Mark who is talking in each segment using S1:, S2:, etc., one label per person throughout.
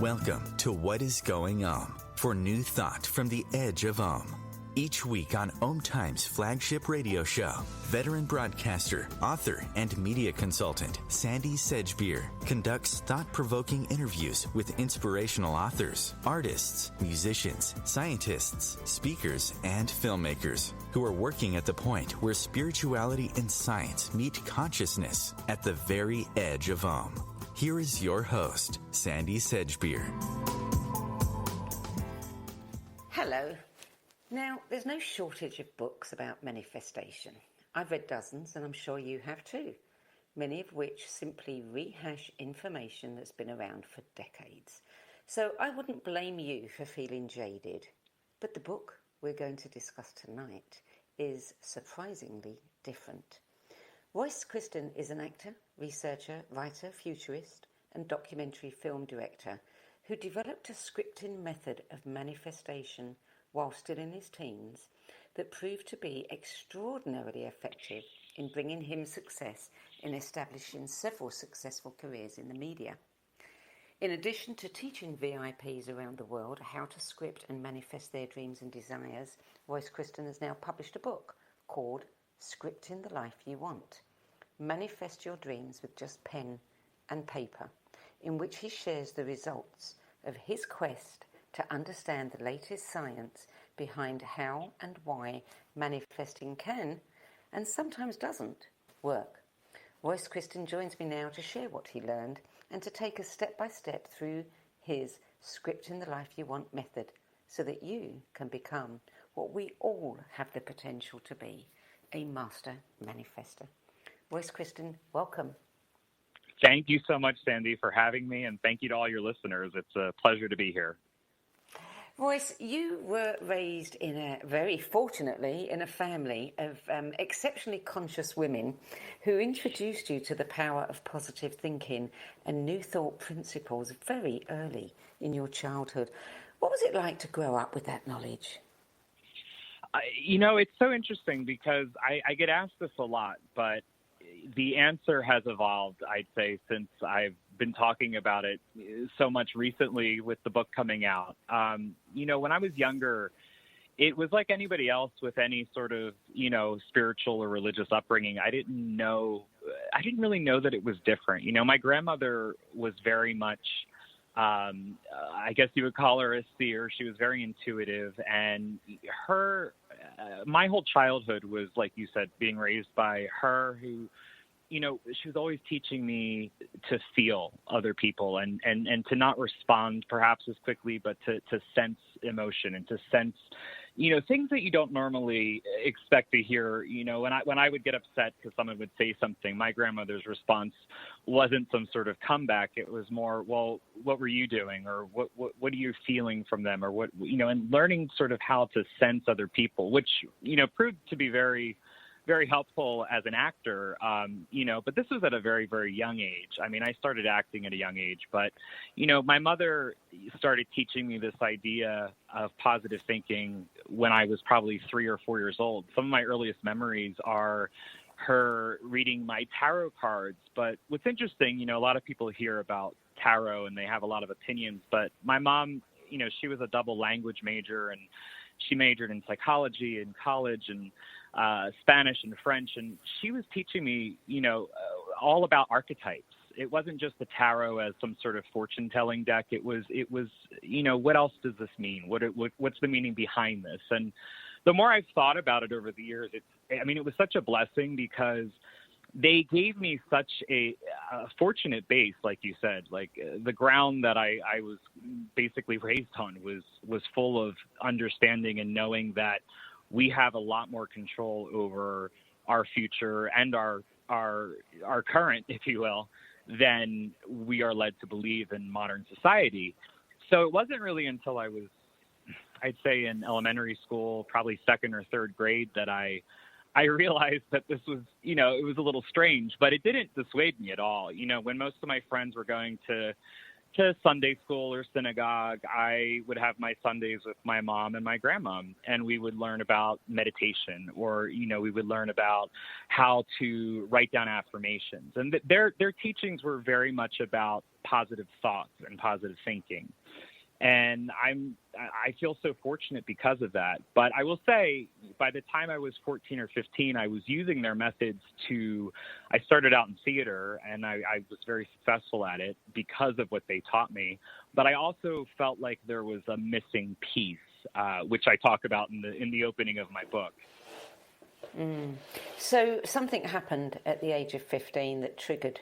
S1: Welcome to What is Going for new thought from the edge of Each week on OMTimes flagship radio show, veteran broadcaster, author, and media consultant Sandie Sedgbeer conducts thought-provoking interviews with inspirational authors, artists, musicians, scientists, speakers, and filmmakers who are working at the point where spirituality and science meet consciousness at the very edge of Here is your host, Sandie Sedgbeer.
S2: Hello. Now, there's no shortage of books about manifestation. I've read dozens, and I'm sure you have too, many of which simply rehash information that's been around for decades. So I wouldn't blame you for feeling jaded. But the book we're going to discuss tonight is surprisingly different. Royce CHRISTYN is an actor, researcher, writer, futurist, and documentary film director who developed a scripting method of manifestation while still in his teens that proved to be extraordinarily effective in bringing him success in establishing several successful careers in the media. In addition to teaching VIPs around the world how to script and manifest their dreams and desires, Royce CHRISTYN has now published a book called Scripting the Life You Want. Manifest your dreams with just pen and paper, in which he shares the results of his quest to understand the latest science behind how and why manifesting can, and sometimes doesn't, work. Royce CHRISTYN joins me now to share what he learned and to take us step by step through his Scripting the Life You Want method so that you can become what we all have the potential to be, a master manifestor. Royce CHRISTYN, welcome.
S3: Thank you so much, Sandie, for having me, and thank you to all your listeners. It's a pleasure to be here.
S2: Royce, you were raised very fortunately, in a family of exceptionally conscious women who introduced you to the power of positive thinking and new thought principles very early in your childhood. What was it like to grow up with that knowledge?
S3: It's so interesting because I get asked this a lot, but the answer has evolved, I'd say, since I've been talking about it so much recently with the book coming out. When I was younger, it was like anybody else with any sort of, spiritual or religious upbringing. I didn't really know that it was different. My grandmother was very much, I guess you would call her a seer. She was very intuitive, and my whole childhood was, like you said, being raised by her who, she was always teaching me to feel other people and to not respond perhaps as quickly, but to sense emotion and to sense, things that you don't normally expect to hear. When I would get upset because someone would say something, my grandmother's response wasn't some sort of comeback. It was more, well, what were you doing? Or what are you feeling from them? Or what, and learning sort of how to sense other people, which, proved to be very, very helpful as an actor, but this was at a very, very young age. I mean, I started acting at a young age, but, my mother started teaching me this idea of positive thinking when I was probably 3 or 4 years old. Some of my earliest memories are her reading my tarot cards. But what's interesting, a lot of people hear about tarot and they have a lot of opinions, but my mom, she was a double language major, and she majored in psychology in college and Spanish and French, and she was teaching me, all about archetypes. It wasn't just the tarot as some sort of fortune-telling deck. It was, what else does this mean? What's the meaning behind this? And the more I've thought about it over the years, it was such a blessing because they gave me such a fortunate base, like you said. Like the ground that I was basically raised on was full of understanding and knowing that we have a lot more control over our future and our current, if you will, than we are led to believe in modern society. So it wasn't really until I was, I'd say, in elementary school, probably second or third grade, that I realized that this was, it was a little strange, but it didn't dissuade me at all. When most of my friends were going to to Sunday school or synagogue, I would have my Sundays with my mom and my grandma, and we would learn about meditation, or, we would learn about how to write down affirmations. And their teachings were very much about positive thoughts and positive thinking. And I feel so fortunate because of that. But I will say, by the time I was 14 or 15, I was using their methods I started out in theater, and I was very successful at it because of what they taught me. But I also felt like there was a missing piece, which I talk about in the opening of my book.
S2: So something happened at the age of 15 that triggered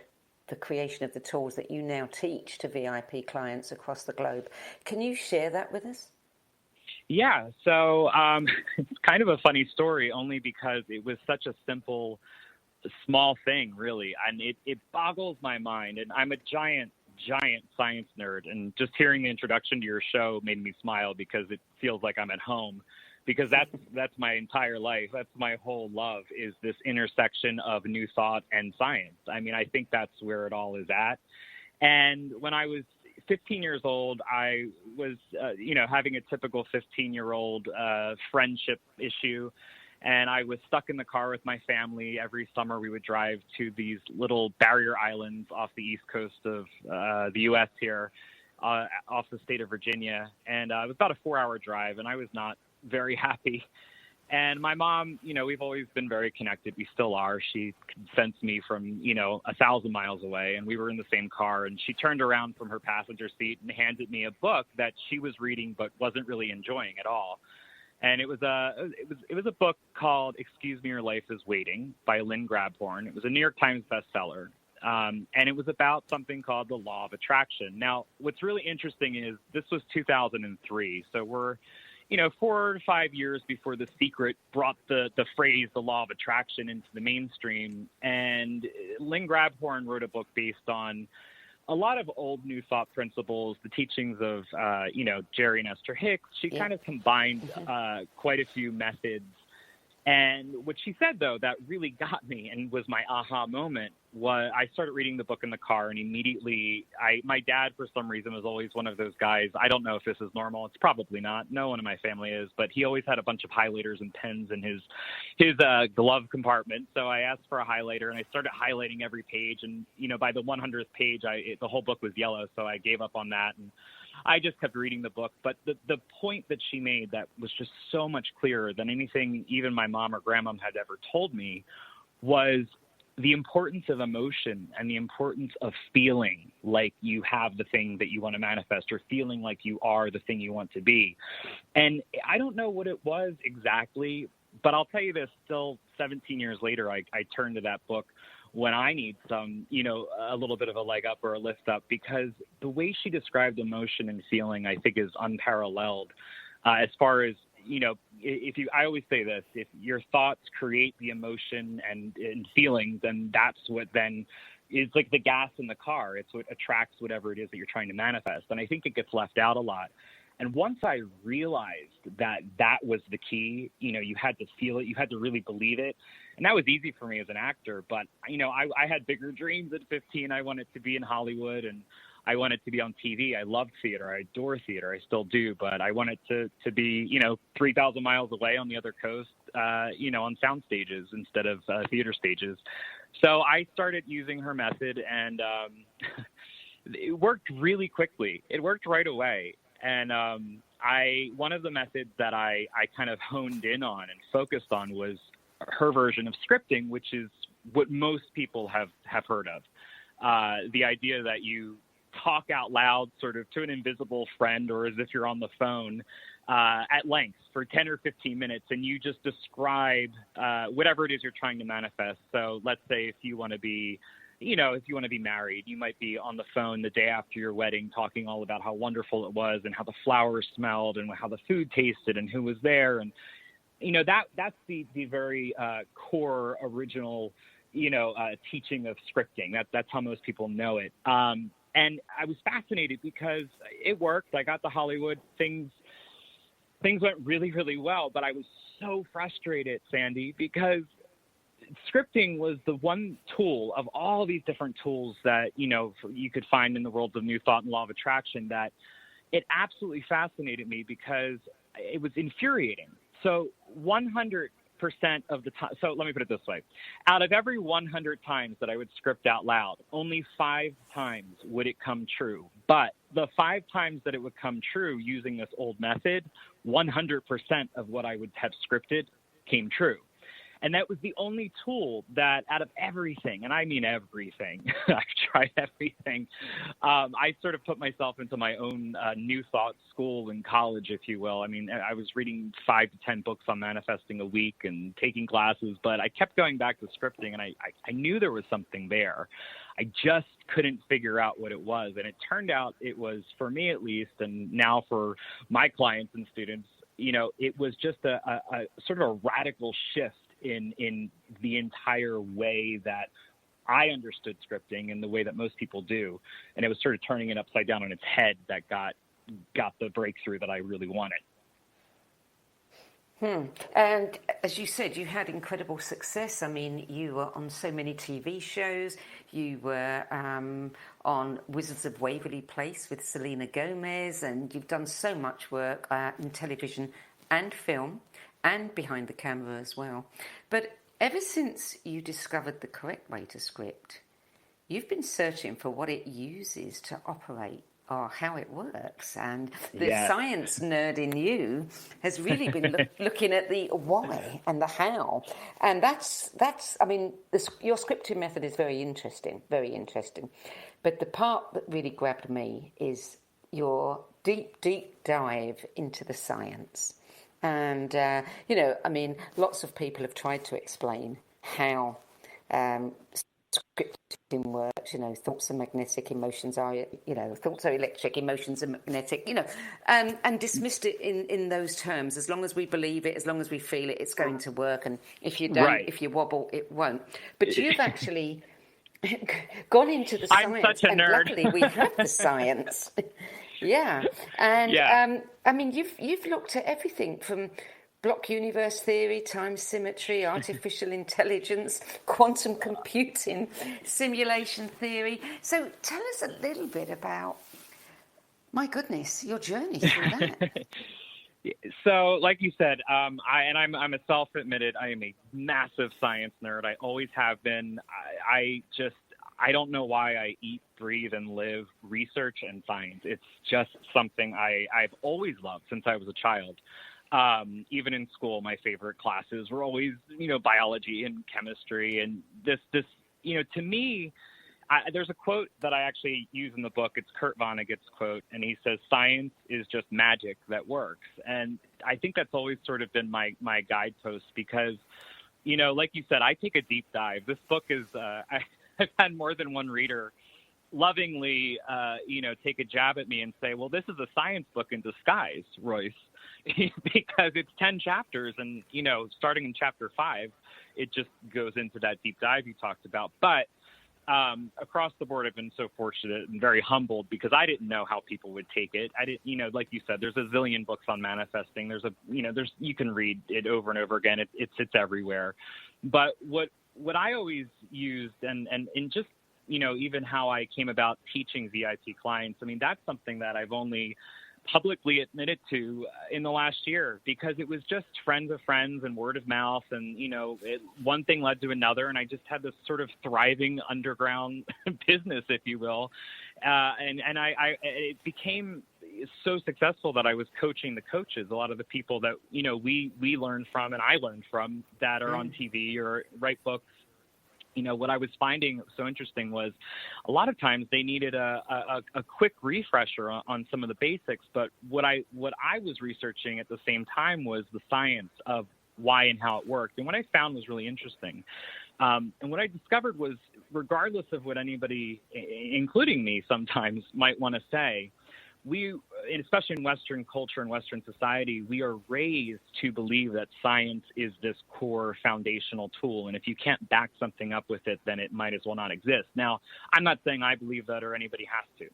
S2: the creation of the tools that you now teach to VIP clients across the globe. Can you share that with us?
S3: Yeah, so it's kind of a funny story, only because it was such a simple, small thing, really, and it boggles my mind. And I'm a giant science nerd, and just hearing the introduction to your show made me smile, because it feels like I'm at home. Because that's my entire life. That's my whole love, is this intersection of new thought and science. I mean, I think that's where it all is at. And when I was 15 years old, I was, having a typical 15-year-old friendship issue. And I was stuck in the car with my family. Every summer we would drive to these little barrier islands off the east coast of the U.S. here, off the state of Virginia. And it was about a 4-hour drive, and I was not very happy. And my mom, we've always been very connected. We still are. She could sense me from, 1,000 miles away, and we were in the same car. And she turned around from her passenger seat and handed me a book that she was reading but wasn't really enjoying at all. And it was a book called Excuse Me, Your Life is Waiting by Lynn Grabhorn. It was a New York Times bestseller. And it was about something called the law of attraction. Now, what's really interesting is this was 2003. So we're 4 to 5 years before The Secret brought the phrase, the law of attraction, into the mainstream. And Lynn Grabhorn wrote a book based on a lot of old New Thought principles, the teachings of, Jerry and Esther Hicks. She kind of combined quite a few methods. And what she said, though, that really got me and was my aha moment, was I started reading the book in the car, and immediately my dad, for some reason, was always one of those guys. I don't know if this is normal. It's probably not. No one in my family is, but he always had a bunch of highlighters and pens in his glove compartment. So I asked for a highlighter, and I started highlighting every page. And, by the 100th page, the whole book was yellow. So I gave up on that. And I just kept reading the book. But the point that she made that was just so much clearer than anything even my mom or grandma had ever told me was the importance of emotion and the importance of feeling like you have the thing that you want to manifest, or feeling like you are the thing you want to be. And I don't know what it was exactly, but I'll tell you this, still 17 years later, I turn to that book when I need some, a little bit of a leg up or a lift up, because the way she described emotion and feeling, I think, is unparalleled as far as, I always say this, if your thoughts create the emotion and feelings, then that's what then is like the gas in the car. It's what attracts whatever it is that you're trying to manifest. And I think it gets left out a lot. And once I realized that was the key, you had to feel it, you had to really believe it. And that was easy for me as an actor. But, I had bigger dreams at 15. I wanted to be in Hollywood, and I wanted to be on TV. I loved theater. I adore theater. I still do. But I wanted to be, 3,000 miles away on the other coast, on sound stages instead of theater stages. So I started using her method, and it worked really quickly. It worked right away. And one of the methods that I kind of honed in on and focused on was her version of scripting, which is what most people have heard of. The idea that you talk out loud sort of to an invisible friend, or as if you're on the phone at length for 10 or 15 minutes, and you just describe whatever it is you're trying to manifest. So let's say if you want to be married, you might be on the phone the day after your wedding talking all about how wonderful it was and how the flowers smelled and how the food tasted and who was there. And, that's the very core original, teaching of scripting. That's how most people know it. And I was fascinated because it worked. I got to Hollywood. Things went really, really well. But I was so frustrated, Sandie, because scripting was the one tool of all these different tools that, you could find in the world of New Thought and Law of Attraction that it absolutely fascinated me because it was infuriating. So 100% of the time, so let me put it this way. Out of every 100 times that I would script out loud, only 5 times would it come true. But the 5 times that it would come true using this old method, 100% of what I would have scripted came true. And that was the only tool that out of everything, and I mean everything, I've tried everything. I sort of put myself into my own New Thought school in college, if you will. I mean, I was reading 5 to 10 books on manifesting a week and taking classes, but I kept going back to scripting, and I knew there was something there. I just couldn't figure out what it was. And it turned out it was, for me at least, and now for my clients and students, it was just a sort of a radical shift in the entire way that I understood scripting and the way that most people do. And it was sort of turning it upside down on its head that got the breakthrough that I really wanted.
S2: And as you said, you had incredible success. I mean, you were on so many TV shows. You were on Wizards of Waverly Place with Selena Gomez, and you've done so much work in television and film and behind the camera as well. But ever since you discovered the correct way to script, you've been searching for what it uses to operate or how it works. And the science nerd in you has really been looking at the why and the how. And that's I mean, your scripting method is very interesting. But the part that really grabbed me is your deep dive into the science. And, I mean, lots of people have tried to explain how scripting works. Thoughts are magnetic, emotions are, thoughts are electric, emotions are magnetic, and dismissed it in those terms. As long as we believe it, as long as we feel it, it's going to work. And if you don't, if you wobble, it won't. But you've actually gone into the science.
S3: I'm such a nerd.
S2: And luckily we have the science. Yeah, and I mean, you've looked at everything from block universe theory, time symmetry, artificial intelligence, quantum computing, simulation theory. So tell us a little bit about, my goodness, your journey through that.
S3: So, like you said, I'm a self-admitted, I am a massive science nerd. I always have been. I don't know why I eat, breathe, and live research and science. It's just something I've always loved since I was a child. Even in school, my favorite classes were always, biology and chemistry. And this, to me, there's a quote that I actually use in the book. It's Kurt Vonnegut's quote, and he says, "Science is just magic that works." And I think that's always sort of been my guidepost because, like you said, I take a deep dive. This book is, I've had more than one reader lovingly, take a jab at me and say, well, this is a science book in disguise, Royce, because it's 10 chapters. And, starting in chapter 5, it just goes into that deep dive you talked about. But across the board, I've been so fortunate and very humbled because I didn't know how people would take it. I didn't, like you said, there's a zillion books on manifesting. You can read it over and over again. It's everywhere. But what I always used and just, even how I came about teaching VIP clients, I mean, that's something that I've only publicly admitted to in the last year because it was just friends of friends and word of mouth. And, one thing led to another. And I just had this sort of thriving underground business, if you will. It became so successful that I was coaching the coaches, a lot of the people that, we learned from and I learned from that are on TV or write books. What I was finding so interesting was a lot of times they needed a quick refresher on some of the basics. But what I was researching at the same time was the science of why and how it worked. And what I found was really interesting. And what I discovered was, regardless of what anybody, including me, sometimes might want to say, we, especially in Western culture and Western society, we are raised to believe that science is this core foundational tool. And if you can't back something up with it, then it might as well not exist. Now, I'm not saying I believe that or anybody has to.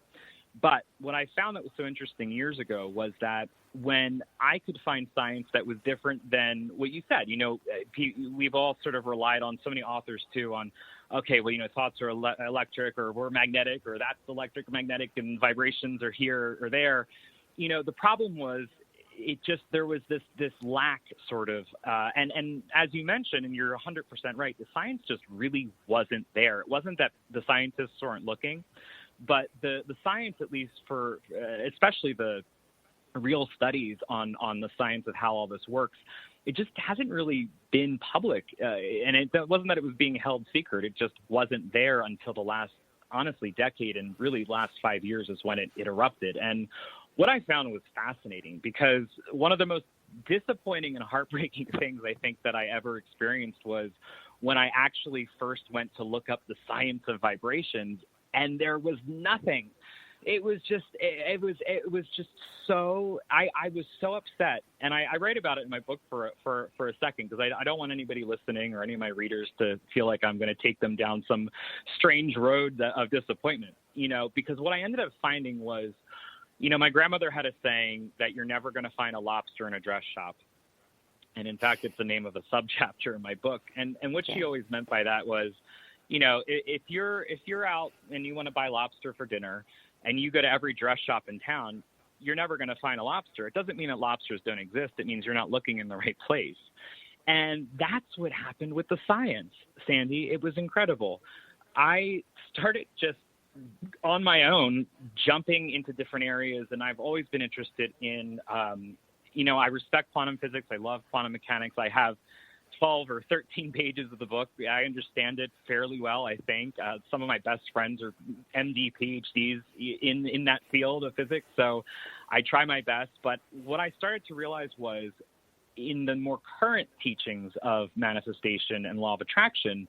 S3: But what I found that was so interesting years ago was that when I could find science that was different than what you said, we've all sort of relied on so many authors too on, okay, well, thoughts are electric or we're magnetic or that's electric, magnetic and vibrations are here or there. The problem was there was this lack sort of, and as you mentioned, and you're 100% right, the science just really wasn't there. It wasn't that the scientists weren't looking, but the science, at least for, especially the real studies on the science of how all this works, it just hasn't really been public. And it wasn't that it was being held secret. It just wasn't there until the last, honestly, decade, and really last 5 years is when it erupted. And what I found was fascinating, because one of the most disappointing and heartbreaking things I think that I ever experienced was when I actually first went to look up the science of vibrations, and there was nothing. It was just so, I was so upset. And I write about it in my book for a second, because I don't want anybody listening or any of my readers to feel like I'm going to take them down some strange road of disappointment, because what I ended up finding was, my grandmother had a saying that you're never going to find a lobster in a dress shop. And in fact, it's the name of a subchapter in my book. And what she always meant by that was, if you're out and you want to buy lobster for dinner and you go to every dress shop in town, you're never going to find a lobster. It doesn't mean that lobsters don't exist. It means you're not looking in the right place. And that's what happened with the science, Sandie. It was incredible. I started just on my own jumping into different areas, and I've always been interested in, I respect quantum physics. I love quantum mechanics. I have 12 or 13 pages of the book. I understand it fairly well, I think. Some of my best friends are MD, PhDs in that field of physics, so I try my best. But what I started to realize was, in the more current teachings of manifestation and law of attraction,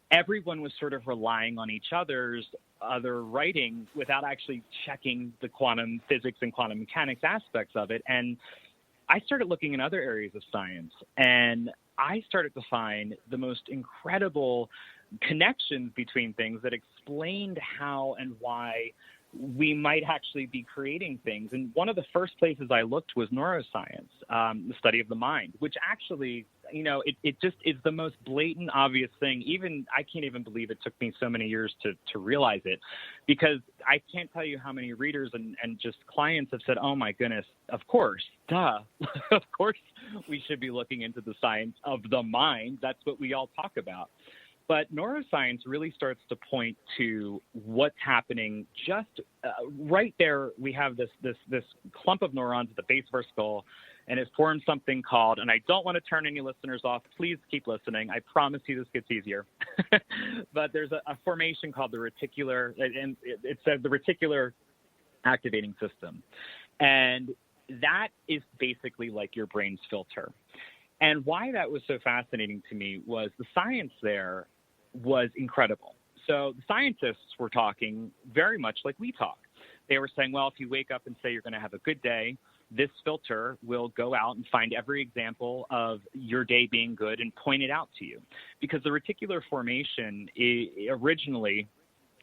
S3: everyone was sort of relying on each other's other writing without actually checking the quantum physics and quantum mechanics aspects of it. And I started looking in other areas of science, and I started to find the most incredible connections between things that explained how and why we might actually be creating things. And one of the first places I looked was neuroscience, the study of the mind, which actually, it just is the most blatant, obvious thing. Even I can't even believe it took me so many years to realize it, because I can't tell you how many readers and just clients have said, oh my goodness, of course, duh, of course we should be looking into the science of the mind. That's what we all talk about. But neuroscience really starts to point to what's happening just right there. We have this clump of neurons at the base of our skull, and it forms something called, and I don't want to turn any listeners off. Please keep listening. I promise you this gets easier. But there's a formation called the reticular, and it says the reticular activating system. And that is basically like your brain's filter. And why that was so fascinating to me was the science there was incredible. So the scientists were talking very much like we talk. They were saying, well, if you wake up and say you're going to have a good day, this filter will go out and find every example of your day being good and point it out to you. Because the reticular formation originally,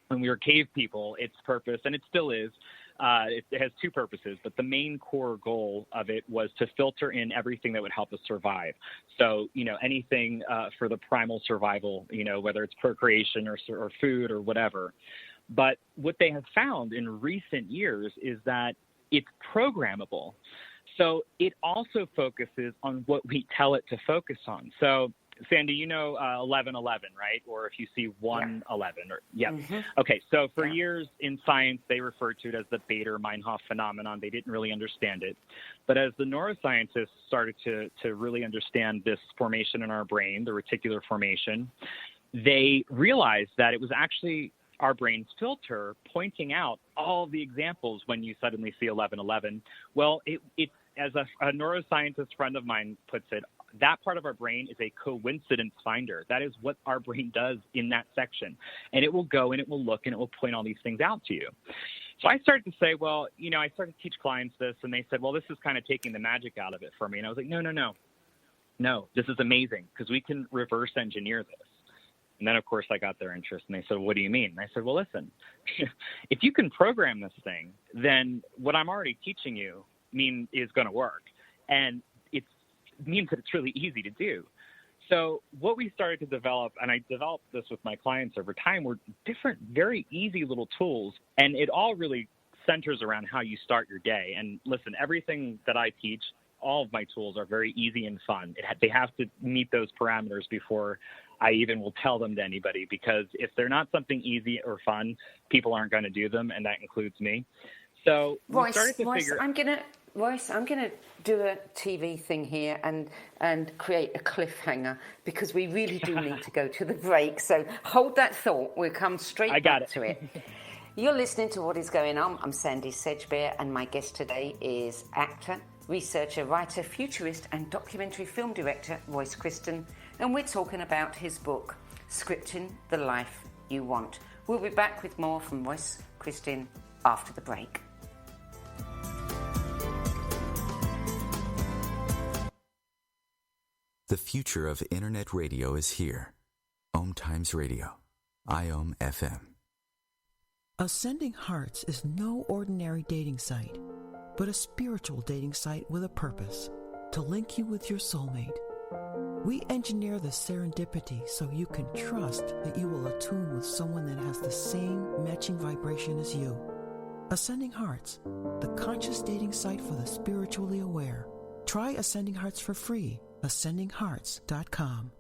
S3: when we were cave people, its purpose, and it still is, it has two purposes, but the main core goal of it was to filter in everything that would help us survive. So, anything for the primal survival, whether it's procreation or food or whatever. But what they have found in recent years is that it's programmable. So it also focuses on what we tell it to focus on. So, Sandie, 1111, right? Or if you see 111, or Mm-hmm. Okay. So for years in science, they referred to it as the Bader-Meinhof phenomenon. They didn't really understand it. But as the neuroscientists started to really understand this formation in our brain, the reticular formation, they realized that it was actually our brain's filter pointing out all the examples when you suddenly see 1111. Well, it's as a neuroscientist friend of mine puts it, that part of our brain is a coincidence finder. That is what our brain does in that section. And it will go and it will look and it will point all these things out to you. So I started to say, well, I started to teach clients this, and they said, well, this is kind of taking the magic out of it for me. And I was like, no, this is amazing, because we can reverse engineer this. And then, of course, I got their interest, and they said, what do you mean? And I said, well, listen, if you can program this thing, then what I'm already teaching you is going to work. And it means that it's really easy to do. So what we started to develop, and I developed this with my clients over time, were different, very easy little tools. And it all really centers around how you start your day. And listen, everything that I teach, all of my tools are very easy and fun. They have to meet those parameters before I even will tell them to anybody, because if they're not something easy or fun, people aren't going to do them, and that includes me. So we started to figure...
S2: Royce, I'm going to do a TV thing here and create a cliffhanger, because we really do need to go to the break. So hold that thought. We'll come straight back to it. You're listening to What Is Going On. I'm Sandie Sedgbeer, and my guest today is actor, researcher, writer, futurist, and documentary film director, Royce CHRISTYN. And we're talking about his book, Scripting the Life You Want. We'll be back with more from Royce CHRISTYN after the break.
S1: The future of internet radio is here. OMTimes Radio, IOM FM.
S4: Ascending Hearts is no ordinary dating site, but a spiritual dating site with a purpose, to link you with your soulmate. We engineer the serendipity so you can trust that you will attune with someone that has the same matching vibration as you. Ascending Hearts, the conscious dating site for the spiritually aware. Try Ascending Hearts for free. AscendingHearts.com.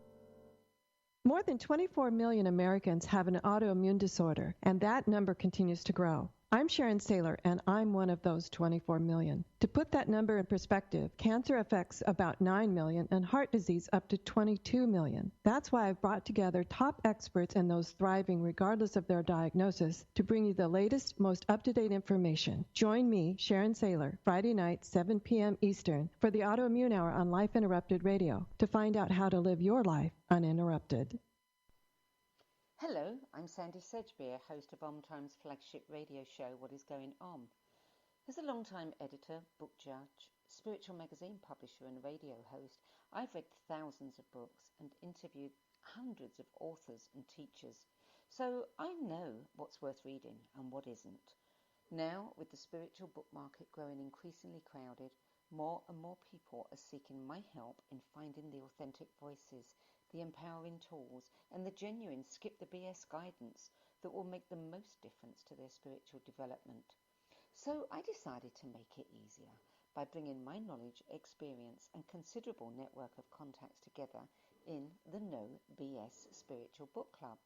S5: More than 24 million Americans have an autoimmune disorder, and that number continues to grow. I'm Sharon Saylor, and I'm one of those 24 million. To put that number in perspective, cancer affects about 9 million and heart disease up to 22 million. That's why I've brought together top experts and those thriving regardless of their diagnosis to bring you the latest, most up-to-date information. Join me, Sharon Saylor, Friday night, 7 p.m. Eastern, for the Autoimmune Hour on Life Interrupted Radio to find out how to live your life uninterrupted.
S2: Hello, I'm Sandie Sedgbeer, host of OMTimes' flagship radio show, What Is Going On. As a long-time editor, book judge, spiritual magazine publisher and radio host, I've read thousands of books and interviewed hundreds of authors and teachers. So I know what's worth reading and what isn't. Now, with the spiritual book market growing increasingly crowded, more and more people are seeking my help in finding the authentic voices, the empowering tools, and the genuine skip the BS guidance that will make the most difference to their spiritual development. So I decided to make it easier by bringing my knowledge, experience, and considerable network of contacts together in the No BS Spiritual Book Club.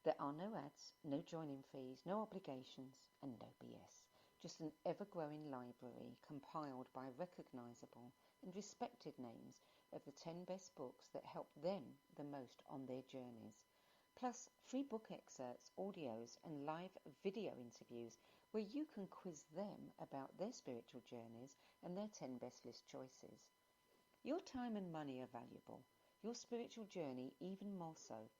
S2: There are no ads, no joining fees, no obligations, and no BS. Just an ever-growing library compiled by recognizable and respected names of the 10 best books that help them the most on their journeys. Plus, free book excerpts, audios, and live video interviews where you can quiz them about their spiritual journeys and their 10 best list choices. Your time and money are valuable, your spiritual journey even more so.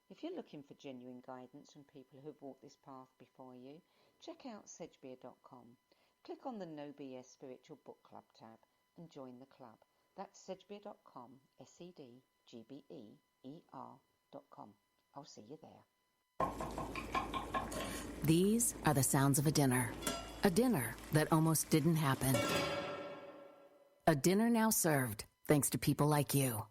S2: If you're looking for genuine guidance from people who have walked this path before you, check out Sedgbeer.com. Click on the No BS Spiritual Book Club tab and join the club. That's Sedgbeer.com, SEDGBEER.com. I'll see you there.
S6: These are the sounds of a dinner that almost didn't happen. A dinner now served thanks to people like you.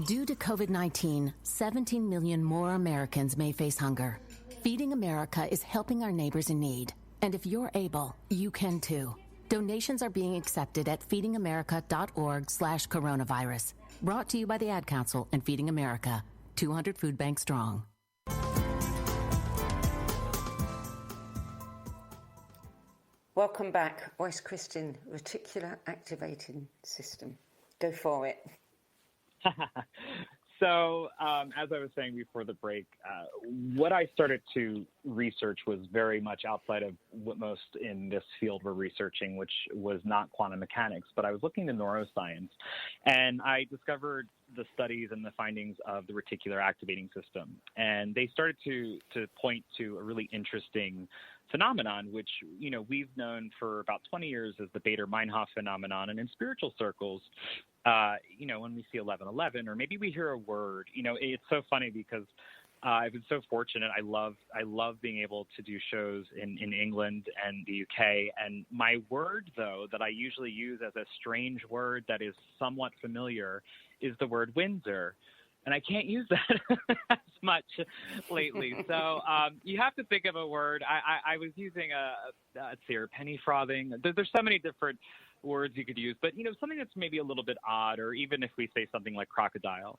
S6: Due to COVID-19, 17 million more Americans may face hunger. Feeding America is helping our neighbors in need. And if you're able, you can too. Donations are being accepted at feedingamerica.org/coronavirus. Brought to you by the Ad Council and Feeding America, 200 food banks strong.
S2: Welcome back. Royce CHRISTYN, Reticular Activating System. Go for it.
S3: So, as I was saying before the break, what I started to research was very much outside of what most in this field were researching, which was not quantum mechanics, but I was looking to neuroscience, and I discovered the studies and the findings of the reticular activating system. And they started to point to a really interesting phenomenon, which, we've known for about 20 years as the Bader-Meinhof phenomenon. And in spiritual circles, when we see 1111, or maybe we hear a word, it's so funny because I've been so fortunate. I love being able to do shows in England and the UK. And my word, though, that I usually use as a strange word that is somewhat familiar is the word Windsor. And I can't use that as much lately. So you have to think of a word. I was using let's see, penny frothing. There's so many different words you could use, but something that's maybe a little bit odd, or even if we say something like crocodile.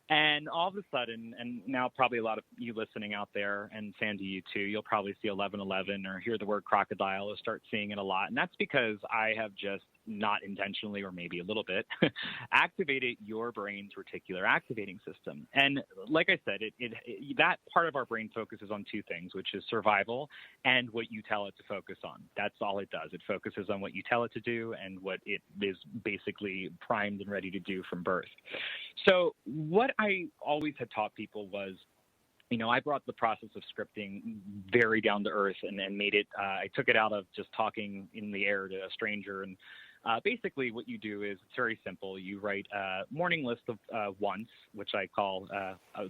S3: And all of a sudden, and now probably a lot of you listening out there, and Sandie, you too, you'll probably see 1111 or hear the word crocodile or start seeing it a lot. And that's because I have just not intentionally, or maybe a little bit, activated your brain's reticular activating system. And like I said, that part of our brain focuses on two things, which is survival and what you tell it to focus on. That's all it does. It focuses on what you tell it to do and what it is basically primed and ready to do from birth. So what I always had taught people was, I brought the process of scripting very down to earth and made it, I took it out of just talking in the air to a stranger. And basically what you do is it's very simple. You write a morning list of wants, which I call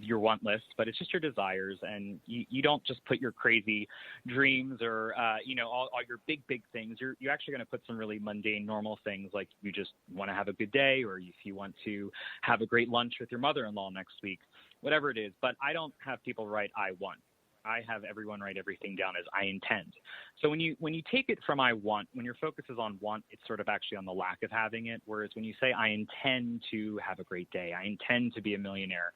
S3: your want list, but it's just your desires. And you don't just put your crazy dreams or, all your big things. You're actually going to put some really mundane, normal things, like you just want to have a good day, or if you want to have a great lunch with your mother-in-law next week, whatever it is. But I don't have people write I want. I have everyone write everything down as I intend. So when you take it from I want, when your focus is on want, it's sort of actually on the lack of having it. Whereas when you say I intend to have a great day, I intend to be a millionaire,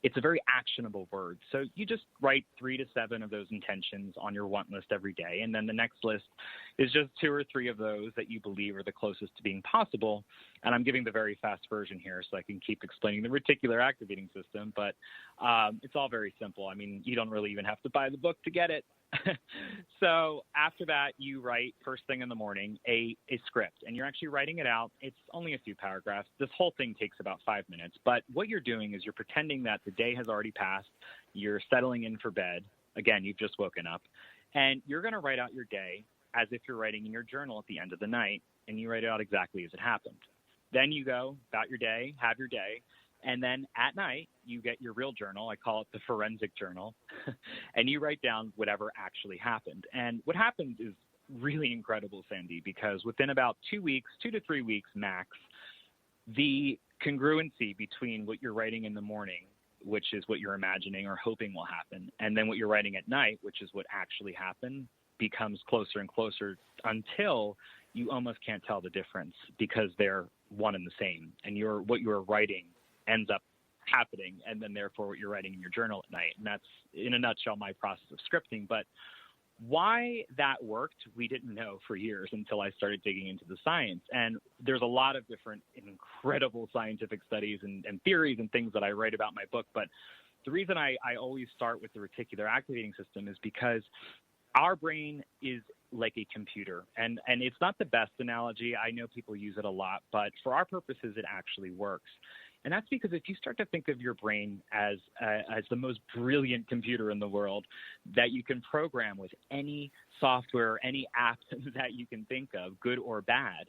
S3: it's a very actionable word. So you just write 3 to 7 of those intentions on your want list every day. And then the next list is just 2 or 3 of those that you believe are the closest to being possible. And I'm giving the very fast version here so I can keep explaining the reticular activating system. But it's all very simple. I mean, you don't really even have to buy the book to get it. So after that, you write first thing in the morning a script, and you're actually writing it out. It's only a few paragraphs. This whole thing takes about 5 minutes. But what you're doing is you're pretending that the day has already passed. You're settling in for bed. Again, you've just woken up. And you're going to write out your day as if you're writing in your journal at the end of the night, and you write it out exactly as it happened. Then you go about your day, have your day. And then at night, you get your real journal. I call it the forensic journal. And you write down whatever actually happened. And what happens is really incredible, Sandie, because within about 2 weeks, 2 to 3 weeks max, the congruency between what you're writing in the morning, which is what you're imagining or hoping will happen, and then what you're writing at night, which is what actually happened, becomes closer and closer until you almost can't tell the difference because they're one and the same. And what you're writing ends up happening, and then therefore what you're writing in your journal at night. And that's, in a nutshell, my process of scripting. But why that worked, we didn't know for years until I started digging into the science. And there's a lot of different incredible scientific studies and theories and things that I write about in my book. But the reason I always start with the reticular activating system is because our brain is like a computer. And it's not the best analogy. I know people use it a lot, but for our purposes, it actually works. And that's because if you start to think of your brain as the most brilliant computer in the world that you can program with any software, any app that you can think of, good or bad,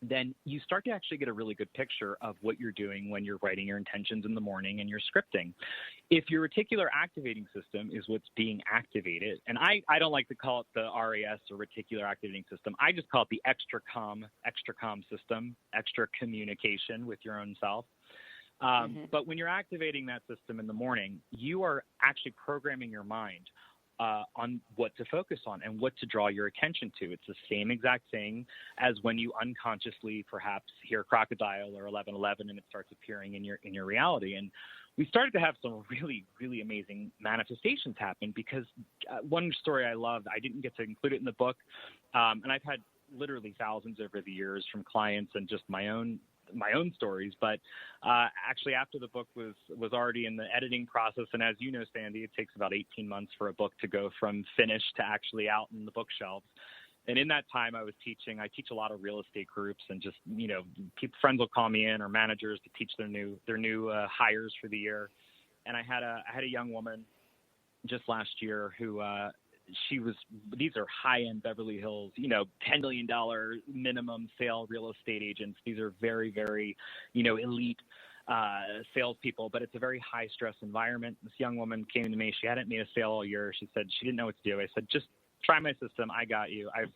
S3: then you start to actually get a really good picture of what you're doing when you're writing your intentions in the morning and you're scripting. If your reticular activating system is what's being activated, and I don't like to call it the RAS or reticular activating system, I just call it the extracom system, extra communication with your own self. But when you're activating that system in the morning, you are actually programming your mind on what to focus on and what to draw your attention to. It's the same exact thing as when you unconsciously perhaps hear crocodile or 1111 and it starts appearing in your reality. And we started to have some really, really amazing manifestations happen because one story I loved, I didn't get to include it in the book, and I've had literally thousands over the years from clients and just my own stories, but actually after the book was already in the editing process, and as you know, Sandie, it takes about 18 months for a book to go from finished to actually out in the bookshelves. And in that time I teach a lot of real estate groups, and just, friends will call me in, or managers, to teach their new hires for the year. And I had a young woman just last year who these are high-end Beverly Hills, $10 million minimum sale real estate agents. These are very, very, elite salespeople, but it's a very high-stress environment. This young woman came to me. She hadn't made a sale all year. She said she didn't know what to do. I said, just try my system. I got you. I've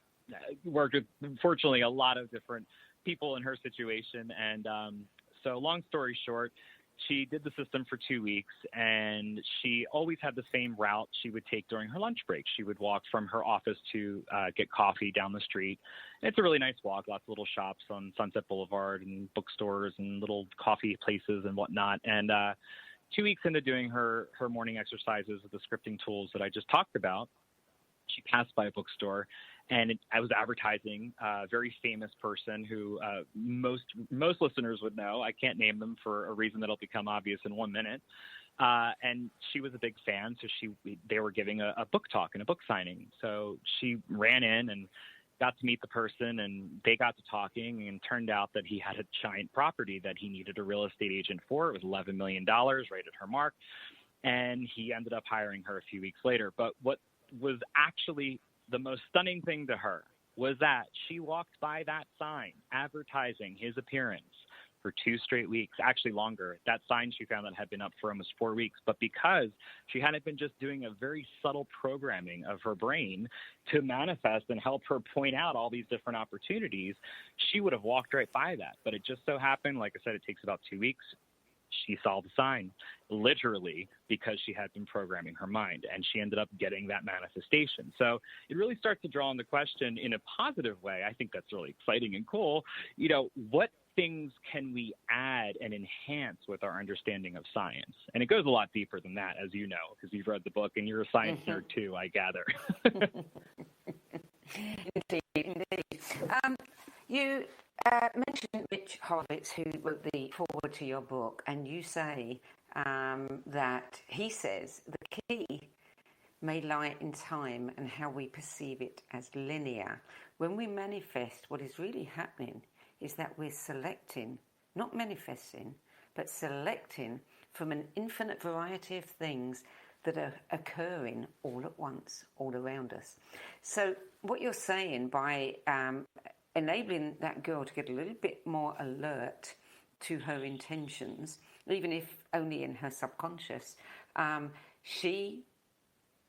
S3: worked with, unfortunately, a lot of different people in her situation. And so long story short, she did the system for 2 weeks, and she always had the same route she would take during her lunch break. She would walk from her office to get coffee down the street. And it's a really nice walk, lots of little shops on Sunset Boulevard and bookstores and little coffee places and whatnot. And 2 weeks into doing her morning exercises with the scripting tools that I just talked about, she passed by a bookstore, and I was advertising a very famous person who most listeners would know. I can't name them for a reason that'll become obvious in 1 minute. And she was a big fan, so they were giving a book talk and a book signing. So she ran in and got to meet the person, and they got to talking, and turned out that he had a giant property that he needed a real estate agent for. It was $11 million, right at her mark, and he ended up hiring her a few weeks later. But what was actually the most stunning thing to her was that she walked by that sign advertising his appearance for 2 straight weeks, actually longer. That sign, she found, that had been up for almost 4 weeks. But because she hadn't been just doing a very subtle programming of her brain to manifest and help her point out all these different opportunities, she would have walked right by that. But it just so happened, like I said, it takes about 2 weeks. She saw the sign, literally, because she had been programming her mind, and she ended up getting that manifestation. So it really starts to draw on the question in a positive way. I think that's really exciting and cool. What things can we add and enhance with our understanding of science? And it goes a lot deeper than that, as you know, because you've read the book and you're a science nerd too, I gather.
S2: Indeed. You mentioned Rich Horowitz, who wrote the foreword to your book, and you say that he says the key may lie in time and how we perceive it as linear. When we manifest, what is really happening is that we're selecting, not manifesting, but selecting from an infinite variety of things that are occurring all at once, all around us. So what you're saying, by enabling that girl to get a little bit more alert to her intentions, even if only in her subconscious, she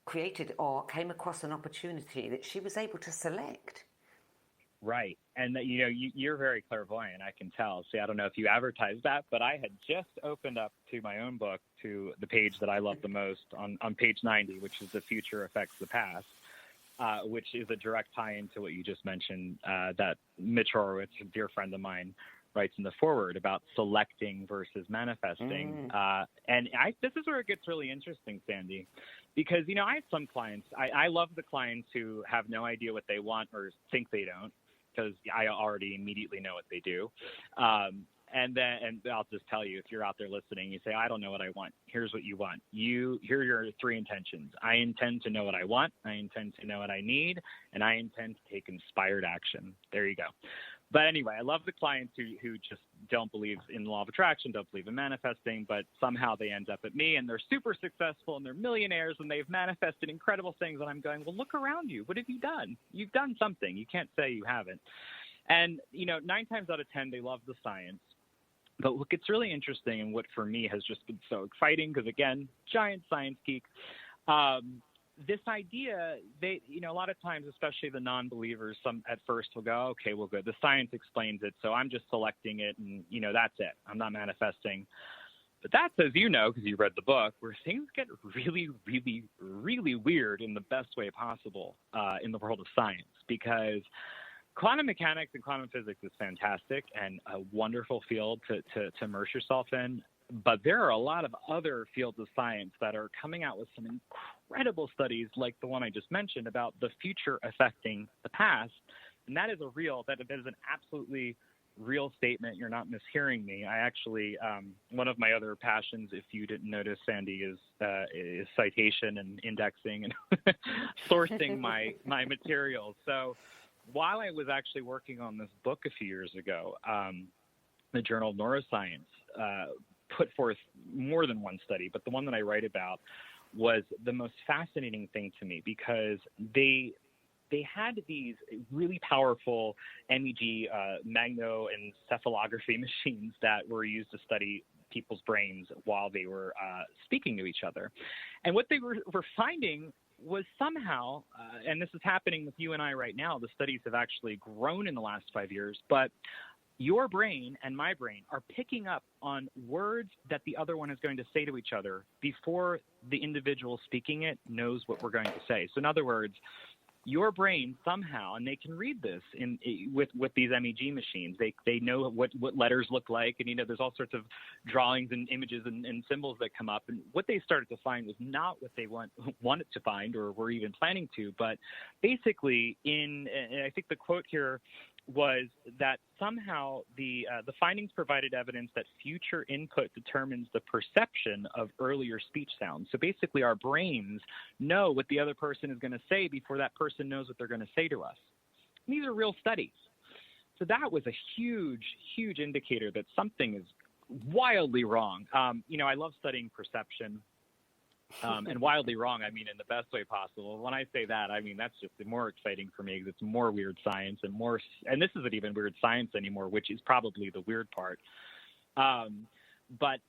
S2: created or came across an opportunity that she was able to select.
S3: Right. And that, you're very clairvoyant, I can tell. See, I don't know if you advertised that, but I had just opened up to my own book, to the page that I love the most, on page 90, which is The Future Affects the Past, which is a direct tie-in to what you just mentioned, that Mitch Horowitz, a dear friend of mine, writes in the foreword about selecting versus manifesting. And this is where it gets really interesting, Sandie, because, I have some clients. I love the clients who have no idea what they want or think they don't, because I already immediately know what they do. And I'll just tell you, if you're out there listening, you say, I don't know what I want. Here's what you want. Here are your 3 intentions. I intend to know what I want. I intend to know what I need. And I intend to take inspired action. There you go. But anyway, I love the clients who just don't believe in the law of attraction, don't believe in manifesting, but somehow they end up at me and they're super successful and they're millionaires and they've manifested incredible things. And I'm going, well, look around you. What have you done? You've done something. You can't say you haven't. And, 9 times out of 10, they love the science. But what gets really interesting, and what for me has just been so exciting, because again, giant science geek, this idea, a lot of times, especially the non-believers, some at first will go, okay, well, good. The science explains it, so I'm just selecting it, and, that's it. I'm not manifesting. But that's, as you know, because you read the book, where things get really, really, really weird in the best way possible in the world of science, because quantum mechanics and quantum physics is fantastic and a wonderful field to immerse yourself in. But there are a lot of other fields of science that are coming out with some incredible studies, like the one I just mentioned about the future affecting the past. And that is an absolutely real statement. You're not mishearing me. I actually, one of my other passions, if you didn't notice, Sandie, is citation and indexing and sourcing my materials. So while I was actually working on this book a few years ago, the Journal of Neuroscience put forth more than one study, but the one that I write about was the most fascinating thing to me, because they had these really powerful MEG, magnetoencephalography machines that were used to study people's brains while they were speaking to each other. And what they were finding was somehow, and this is happening with you and I right now, the studies have actually grown in the last 5 years, but your brain and my brain are picking up on words that the other one is going to say to each other before the individual speaking it knows what we're going to say. So in other words, your brain somehow, and they can read this with these MEG machines, they know what letters look like, and there's all sorts of drawings and images and symbols that come up. And what they started to find was not what they wanted to find or were even planning to, but basically and I think the quote here was that somehow the findings provided evidence that future input determines the perception of earlier speech sounds. So basically our brains know what the other person is going to say before that person knows what they're going to say to us. And these are real studies. So that was a huge, huge indicator that something is wildly wrong. I love studying perception. And wildly wrong, I mean, in the best way possible. When I say that, I mean, that's just more exciting for me because it's more weird science and this isn't even weird science anymore, which is probably the weird part. But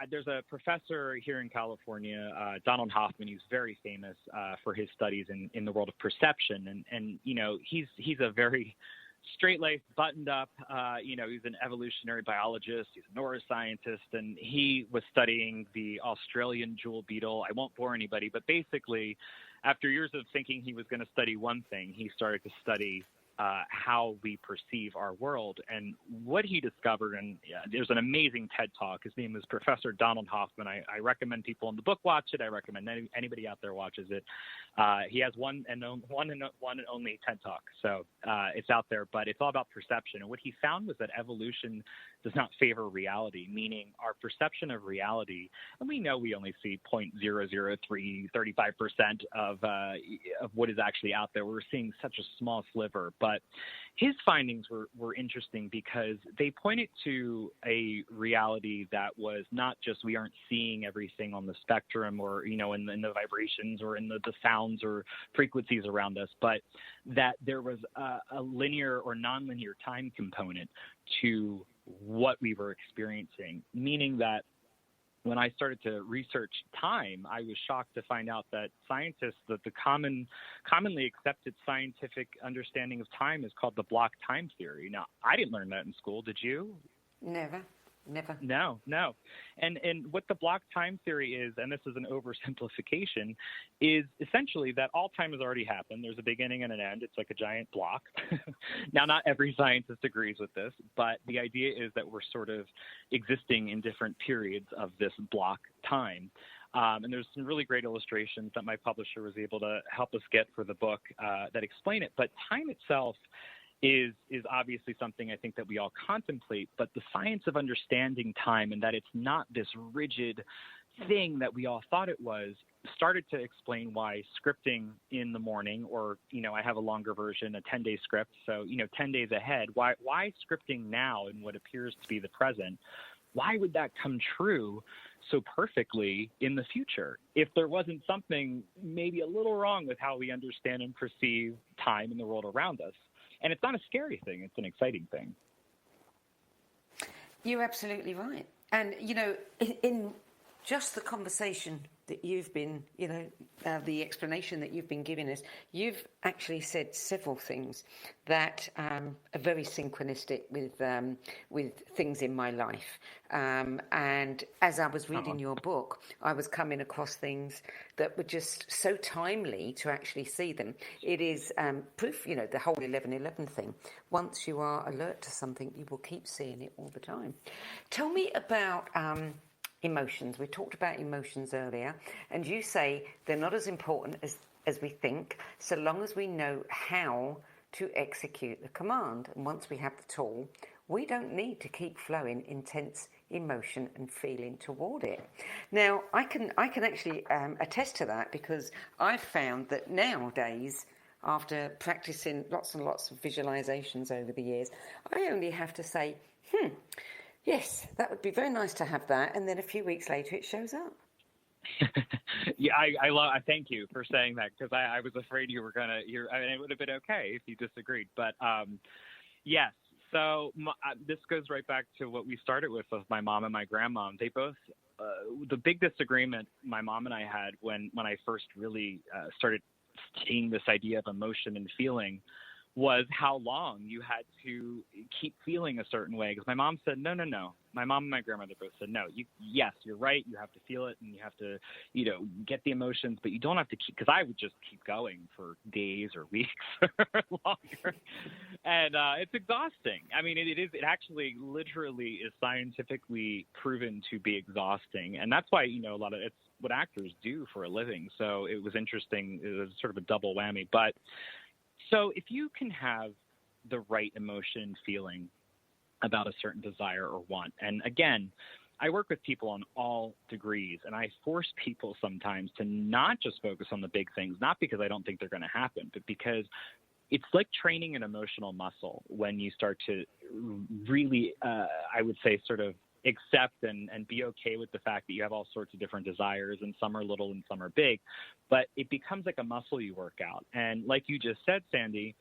S3: there's a professor here in California, Donald Hoffman. He's very famous for his studies in the world of perception. And he's a very straight-laced, buttoned up, he's an evolutionary biologist, he's a neuroscientist, and he was studying the Australian jewel beetle. I won't bore anybody, but basically, after years of thinking he was going to study one thing, he started to study how we perceive our world. And what he discovered, and there's an amazing TED Talk. His name is Professor Donald Hoffman. I recommend people in the book watch it. I recommend anybody out there watches it. He has one and only TED Talk. So it's out there, but it's all about perception. And what he found was that evolution does not favor reality, meaning our perception of reality, and we know we only see 0.003, 35% of what is actually out there. We're seeing such a small sliver. But his findings were interesting because they pointed to a reality that was not just we aren't seeing everything on the spectrum or, in the vibrations or in the sounds or frequencies around us, but that there was a linear or nonlinear time component to what we were experiencing, meaning that when I started to research time, I was shocked to find out that scientists, that the commonly accepted scientific understanding of time is called the block time theory. Now, I didn't learn that in school. Did you?
S2: Never.
S3: No. And what the block time theory is, and this is an oversimplification, is essentially that all time has already happened. There's a beginning and an end. It's like a giant block. Now, not every scientist agrees with this, but the idea is that we're sort of existing in different periods of this block time. And there's some really great illustrations that my publisher was able to help us get for the book that explain it. But time itself is obviously something I think that we all contemplate, but the science of understanding time and that it's not this rigid thing that we all thought it was started to explain why scripting in the morning, or, I have a longer version, a 10-day script. So, 10 days ahead, why scripting now in what appears to be the present? Why would that come true so perfectly in the future if there wasn't something maybe a little wrong with how we understand and perceive time in the world around us? And it's not a scary thing. It's an exciting thing.
S2: You're absolutely right. And, in just the conversation that you've been, the explanation that you've been giving us, you've actually said several things that are very synchronistic with things in my life. And as I was reading your book, I was coming across things that were just so timely to actually see them. It is proof, the whole 11:11 thing. Once you are alert to something, you will keep seeing it all the time. Tell me about emotions. We talked about emotions earlier, and you say they're not as important as we think, so long as we know how to execute the command. And once we have the tool, we don't need to keep flowing intense emotion and feeling toward it. Now, I can actually attest to that, because I've found that nowadays, after practicing lots and lots of visualizations over the years, I only have to say, yes, that would be very nice to have that. And then a few weeks later, it shows up.
S3: Yeah, I thank you for saying that, because I was afraid you were gonna. It would have been okay if you disagreed, but yes. So this goes right back to what we started with my mom and my grandmom. They both the big disagreement my mom and I had when I first really started seeing this idea of emotion and feeling was how long you had to keep feeling a certain way. Because my mom said, no. My mom and my grandmother both said, no, yes, you're right. You have to feel it and you have to, get the emotions, but you don't have to keep, because I would just keep going for days or weeks or longer. And it's exhausting. I mean, it actually literally is scientifically proven to be exhausting. And that's why, a lot of it's what actors do for a living. So it was interesting. It was sort of a double whammy, but so if you can have the right emotion and feeling about a certain desire or want, and again, I work with people on all degrees, and I force people sometimes to not just focus on the big things, not because I don't think they're going to happen, but because it's like training an emotional muscle when you start to really, I would say, sort of accept and be okay with the fact that you have all sorts of different desires, and some are little and some are big, but it becomes like a muscle you work out. And like you just said, Sandie,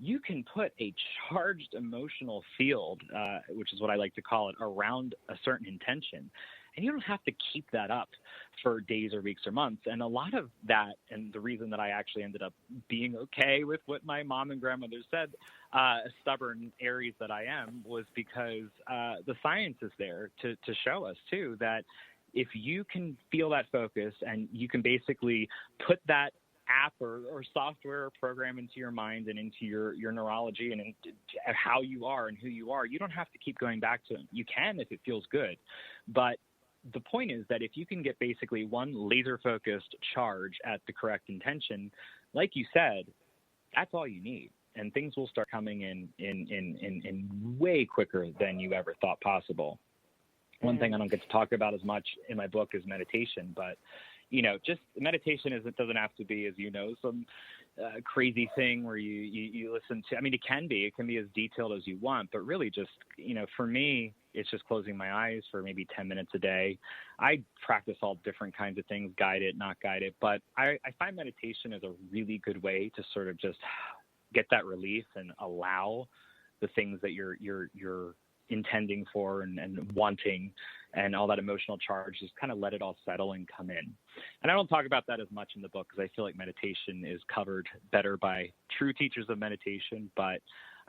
S3: you can put a charged emotional field, which is what I like to call it, around a certain intention. And you don't have to keep that up for days or weeks or months. And a lot of that, and the reason that I actually ended up being okay with what my mom and grandmother said, stubborn Aries that I am, was because the science is there to show us, too, that if you can feel that focus and you can basically put that app or software or program into your mind and into your neurology and into how you are and who you are, you don't have to keep going back to it. You can if it feels good. But the point is that if you can get basically one laser-focused charge at the correct intention, like you said, that's all you need. And things will start coming in way quicker than you ever thought possible. One thing I don't get to talk about as much in my book is meditation, but just meditation doesn't have to be, as some crazy thing where you listen to. I mean, it can be as detailed as you want, but really just, for me, it's just closing my eyes for maybe 10 minutes a day. I practice all different kinds of things, guided, not guided, but I find meditation is a really good way to sort of just get that relief and allow the things that you're intending for and wanting and all that emotional charge, just kind of let it all settle and come in. And I don't talk about that as much in the book because I feel like meditation is covered better by true teachers of meditation, but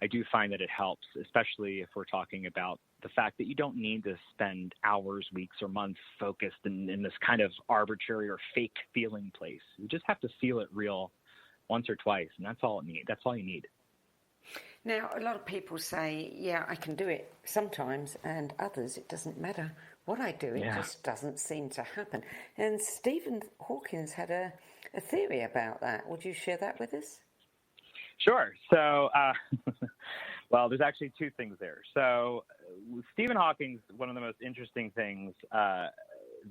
S3: I do find that it helps, especially if we're talking about the fact that you don't need to spend hours, weeks, or months focused in this kind of arbitrary or fake feeling place. You just have to feel it real once or twice, and that's all it needs. That's all you need.
S2: Now, a lot of people say, yeah, I can do it sometimes, and others, it doesn't matter what I do, it just doesn't seem to happen. And Stephen Hawking had a theory about that. Would you share that with us?
S3: Sure. So, well, there's actually two things there. So Stephen Hawking's one of the most interesting things that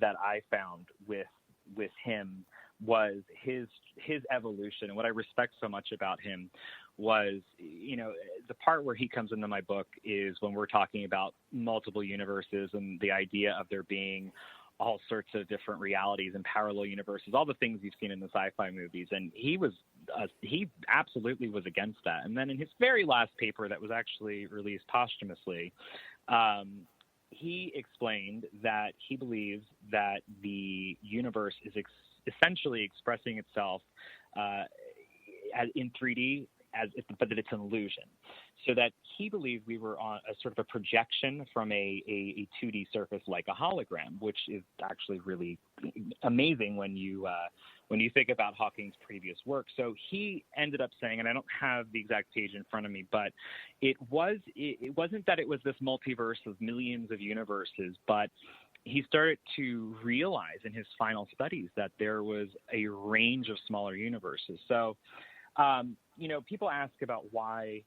S3: I found with him was his evolution. And what I respect so much about him was, the part where he comes into my book is when we're talking about multiple universes and the idea of there being all sorts of different realities and parallel universes, all the things you've seen in the sci-fi movies. And he absolutely was against that. And then in his very last paper that was actually released posthumously, he explained that he believes that the universe is essentially expressing itself in 3D, but that it's an illusion. So that he believed we were on a sort of a projection from a 2D surface like a hologram, which is actually really amazing when you think about Hawking's previous work. So he ended up saying, and I don't have the exact page in front of me, but it wasn't that it was this multiverse of millions of universes, but he started to realize in his final studies that there was a range of smaller universes. So, people ask about why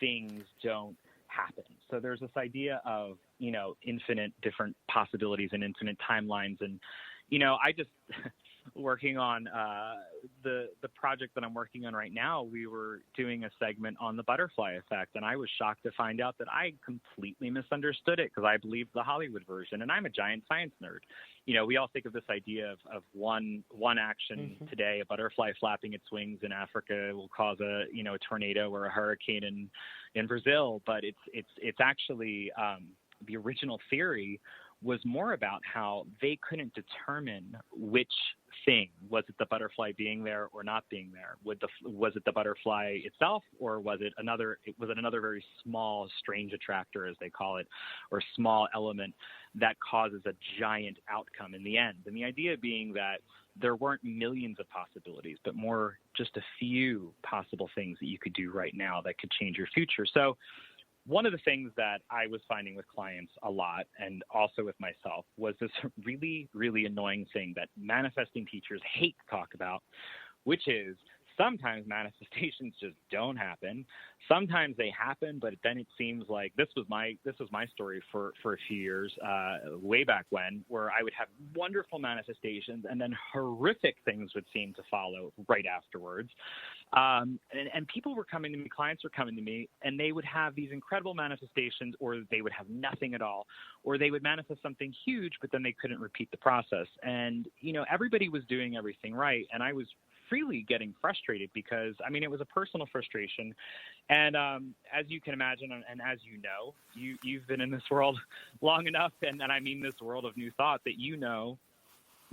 S3: things don't happen. So there's this idea of, infinite different possibilities and infinite timelines. And, working on the project that I'm working on right now, we were doing a segment on the butterfly effect, and I was shocked to find out that I completely misunderstood it because I believed the Hollywood version, and I'm a giant science nerd. You know, we all think of this idea of one action today, a butterfly flapping its wings in Africa will cause a tornado or a hurricane in Brazil, but it's actually the original theory was more about how they couldn't determine which thing, was it the butterfly being there or not being there? Was it the butterfly itself, or was it another very small, strange attractor, as they call it, or small element that causes a giant outcome in the end? And the idea being that there weren't millions of possibilities, but more just a few possible things that you could do right now that could change your future. So one of the things that I was finding with clients a lot, and also with myself, was this really, really annoying thing that manifesting teachers hate to talk about, which is sometimes manifestations just don't happen. Sometimes they happen, but then it seems like this was my story for a few years, way back when, where I would have wonderful manifestations and then horrific things would seem to follow right afterwards. And people were coming to me, clients were coming to me, and they would have these incredible manifestations, or they would have nothing at all, or they would manifest something huge, but then they couldn't repeat the process. And, everybody was doing everything right. And I was really getting frustrated because, it was a personal frustration. And as you can imagine, and as you know, you've been in this world long enough, and I mean this world of new thought, that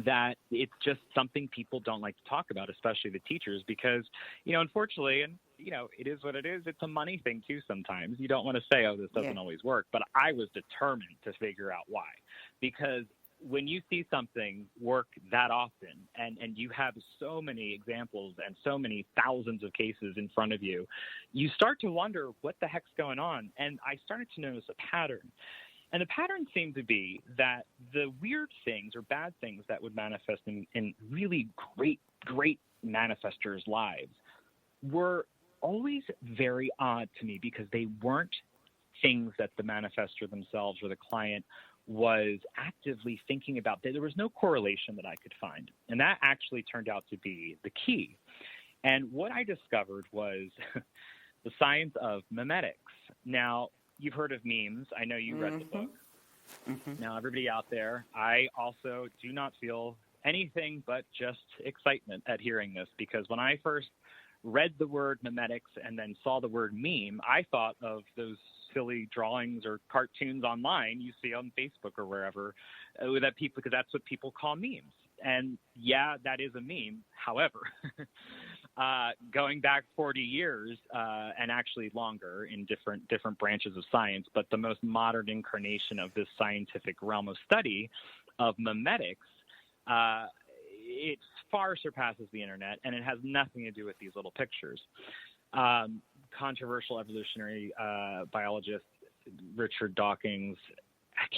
S3: that it's just something people don't like to talk about, especially the teachers, because, unfortunately, and, it is what it is. It's a money thing too sometimes. You don't want to say, oh, this doesn't always work. But I was determined to figure out why, because when you see something work that often and you have so many examples and so many thousands of cases in front of you, you start to wonder what the heck's going on. And I started to notice a pattern. And the pattern seemed to be that the weird things or bad things that would manifest in really great manifestors' lives were always very odd to me, because they weren't things that the manifestor themselves or the client was actively thinking about. There was no correlation that I could find. And that actually turned out to be the key. And what I discovered was the science of memetics. Now, you've heard of memes. I know you read the book. Now, everybody out there, I also do not feel anything but just excitement at hearing this, because when I first read the word memetics and then saw the word meme, I thought of those silly drawings or cartoons online you see on Facebook or wherever, because that's what people call memes. And yeah, that is a meme. However, going back 40 years and actually longer in different branches of science, but the most modern incarnation of this scientific realm of study of memetics, it far surpasses the internet, and it has nothing to do with these little pictures. Controversial evolutionary biologist Richard Dawkins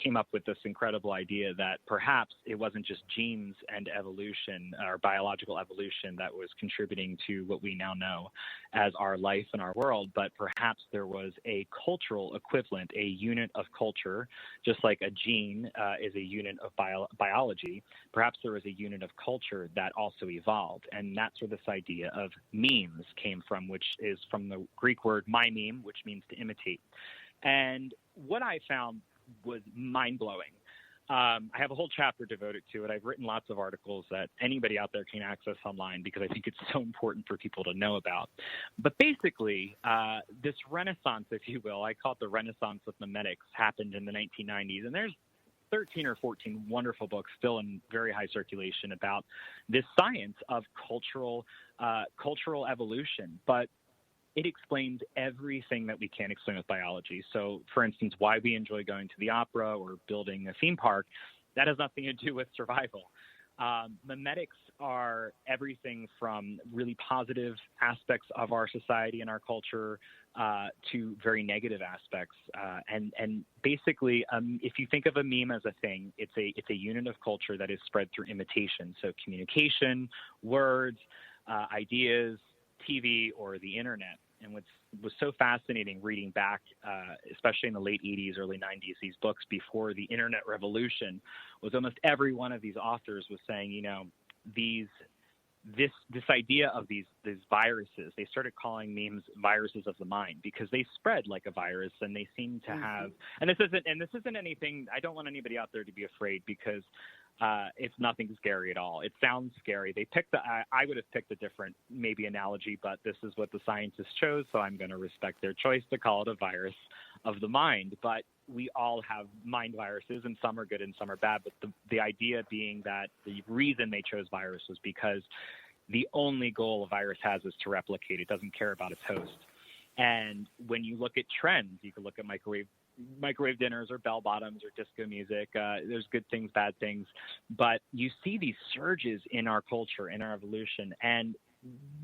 S3: came up with this incredible idea that perhaps it wasn't just genes and evolution or biological evolution that was contributing to what we now know as our life and our world, but perhaps there was a cultural equivalent, a unit of culture, just like a gene is a unit of biology. Perhaps there was a unit of culture that also evolved, and that's where this idea of memes came from, which is from the Greek word mimeme, which means to imitate. And what I found was mind-blowing. I have a whole chapter devoted to it. I've written lots of articles that anybody out there can access online, because I think it's so important for people to know about. But basically, this renaissance, if you will, I call it the renaissance of memetics, happened in the 1990s. And there's 13 or 14 wonderful books still in very high circulation about this science of cultural evolution. But it explains everything that we can't explain with biology. So, for instance, why we enjoy going to the opera or building a theme park, that has nothing to do with survival. Memetics are everything from really positive aspects of our society and our culture to very negative aspects. And basically, if you think of a meme as a thing, it's a unit of culture that is spread through imitation. So communication, words, ideas, TV, or the internet. And what was so fascinating reading back, especially in the late 80s, early 90s, these books before the internet revolution, was almost every one of these authors was saying, this idea of these viruses. They started calling memes viruses of the mind because they spread like a virus, and they seem to have. And this isn't anything. I don't want anybody out there to be afraid because it's nothing scary at all. It sounds scary. They picked I would have picked a different maybe analogy, but this is what the scientists chose, so I'm going to respect their choice to call it a virus of the mind. But we all have mind viruses, and some are good and some are bad. But the idea being that the reason they chose virus was because the only goal a virus has is to replicate. It doesn't care about its host. And when you look at trends, you can look at microwave dinners or bell bottoms or disco music. There's good things, bad things, but you see these surges in our culture, in our evolution. And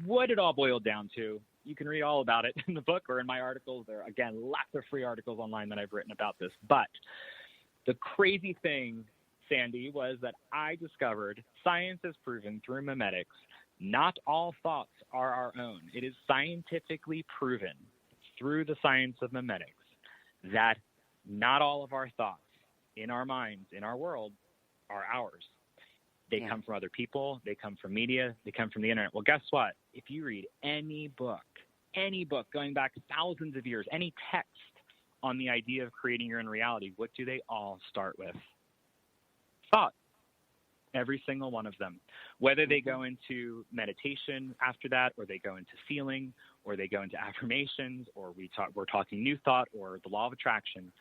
S3: what it all boiled down to, you can read all about it in the book or in my articles. There are, again, lots of free articles online that I've written about this. But the crazy thing, Sandie, was that I discovered science has proven through memetics, not all thoughts are our own. It is scientifically proven through the science of memetics that not all of our thoughts in our minds, in our world, are ours. They come from other people. They come from media. They come from the internet. Well, guess what? If you read any book going back thousands of years, any text on the idea of creating your own reality, what do they all start with? Thought. Every single one of them. Whether they go into meditation after that, or they go into feeling, or they go into affirmations, or we're talking new thought or the law of attraction.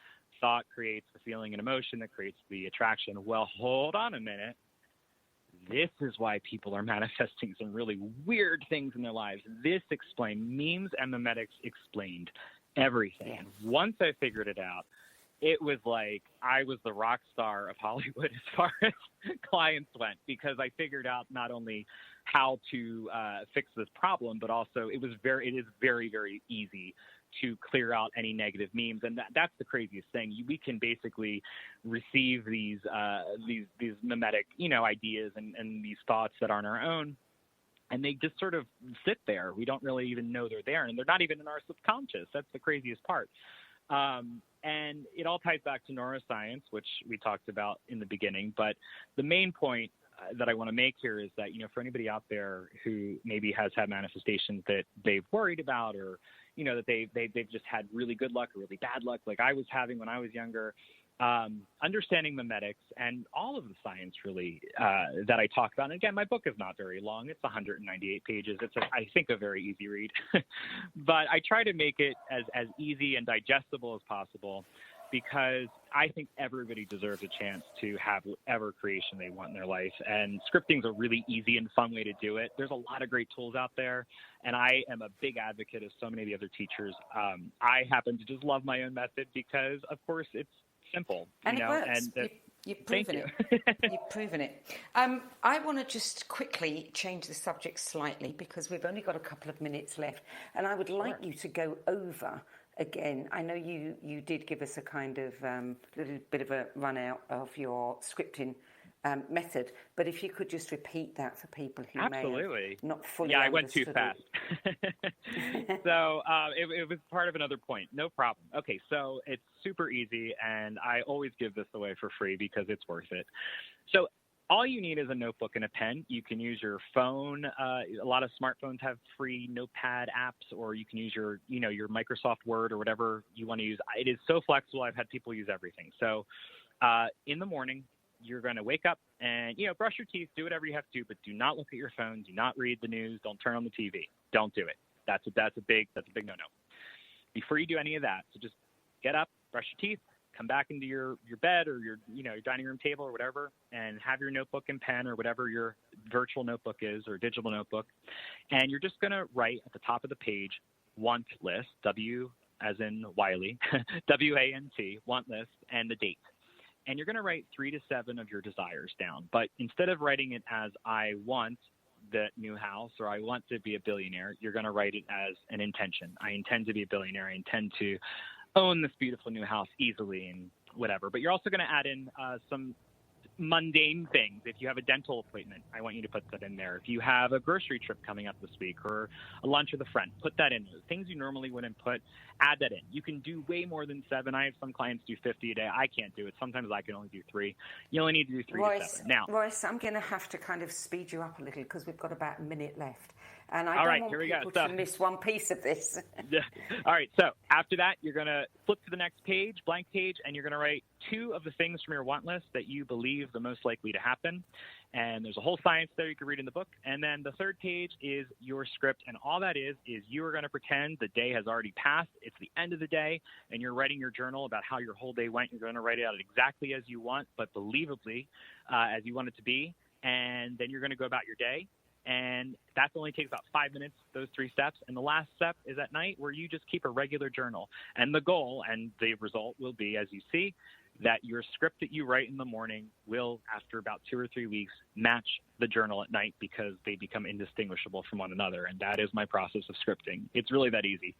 S3: Thought creates the feeling and emotion that creates the attraction. Well, hold on a minute. This is why people are manifesting some really weird things in their lives. This explained, memes and memetics explained everything. Yes. And once I figured it out, it was like I was the rock star of Hollywood as far as clients went, because I figured out not only how to fix this problem, but also it is very, very easy to clear out any negative memes. And that's the craziest thing. We can basically receive these memetic, ideas and these thoughts that aren't our own, and they just sort of sit there. We don't really even know they're there, and they're not even in our subconscious. That's the craziest part. And it all ties back to neuroscience, which we talked about in the beginning. But the main point that I want to make here is that, for anybody out there who maybe has had manifestations that they've worried about, or, that they've just had really good luck or really bad luck, like I was having when I was younger, understanding memetics and all of the science really that I talk about. And again, my book is not very long. It's 198 pages. It's, I think, a very easy read. But I try to make it as easy and digestible as possible, because I think everybody deserves a chance to have whatever creation they want in their life. And scripting's a really easy and fun way to do it. There's a lot of great tools out there, and I am a big advocate of so many of the other teachers. I happen to just love my own method because, of course, it's simple.
S2: And it works. You've proven it. You've proven it. I want to just quickly change the subject slightly, because we've only got a couple of minutes left, and I would like you to go over again. I know you did give us a kind of little bit of a run out of your scripting method, but if you could just repeat that for people who may have not fully
S3: I went too fast. So it was part of another point. No problem. Okay, so it's super easy, and I always give this away for free because it's worth it. So all you need is a notebook and a pen. You can use your phone. A lot of smartphones have free notepad apps, or you can use your Microsoft Word or whatever you want to use. It is so flexible. I've had people use everything. So in the morning, you're going to wake up and, brush your teeth, do whatever you have to do, but do not look at your phone. Do not read the news. Don't turn on the TV. Don't do it. That's a big no-no. Before you do any of that, so just get up, brush your teeth, come back into your bed or your dining room table or whatever, and have your notebook and pen or whatever your virtual notebook is or digital notebook. And you're just going to write at the top of the page, want list, W as in Wiley, W-A-N-T, want list, and the date. And you're going to write 3 to 7 of your desires down. But instead of writing it as I want the new house or I want to be a billionaire, you're going to write it as an intention. I intend to be a billionaire. I intend to own this beautiful new house easily and whatever. But you're also going to add in some mundane things. If you have a dental appointment, I want you to put that in there. If you have a grocery trip coming up this week or a lunch with a friend, put that in there. Things you normally wouldn't put, add that in. You can do way more than 7. I have some clients do 50 a day. I can't do it. Sometimes I can only do 3. You only need to do 3 to 7. Now,
S2: Royce, I'm going to have to kind of speed you up a little because we've got about a minute left. And I don't want people to miss one piece of this.
S3: All right. So after that, you're going to flip to the next page, blank page, and you're going to write 2 of the things from your want list that you believe the most likely to happen. And there's a whole science there you can read in the book. And then the 3rd page is your script. And all that is you are going to pretend the day has already passed. It's the end of the day, and you're writing your journal about how your whole day went. You're going to write it out exactly as you want, but believably as you want it to be. And then you're going to go about your day. And that only takes about 5 minutes, those 3 steps. And the last step is at night, where you just keep a regular journal. And the goal and the result will be, as you see, that your script that you write in the morning will, after about 2 or 3 weeks, match the journal at night because they become indistinguishable from one another. And that is my process of scripting. It's really that easy.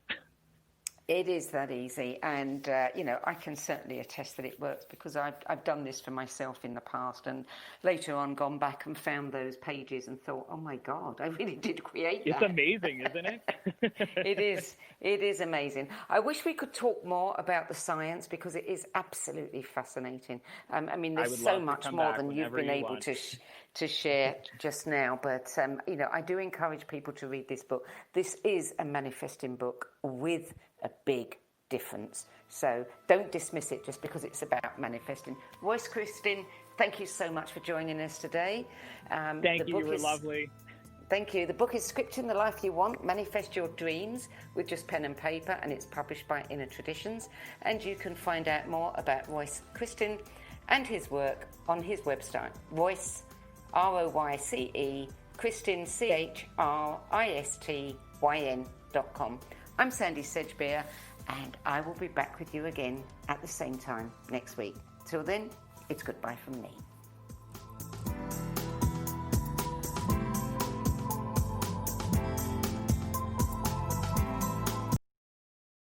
S2: It is that easy, and I can certainly attest that it works because I've done this for myself in the past, and later on gone back and found those pages and thought, oh my God, I really did create that.
S3: It's amazing, isn't it?
S2: It is amazing. I wish we could talk more about the science because it is absolutely fascinating. I mean, there's so much more than you've been able to share just now, but I do encourage people to read this book. This is a manifesting book with a big difference. So don't dismiss it just because it's about manifesting. ROYCE CHRISTYN, thank you so much for joining us today.
S3: Thank you, you were lovely.
S2: Thank you. The book is Scripting the Life You Want, Manifest Your Dreams with just pen and paper, and it's published by Inner Traditions. And you can find out more about ROYCE CHRISTYN and his work on his website, ROYCE, ROYCE, CHRISTYN, CHRISTYN.com. I'm Sandie Sedgbeer, and I will be back with you again at the same time next week. Till then, it's goodbye from me.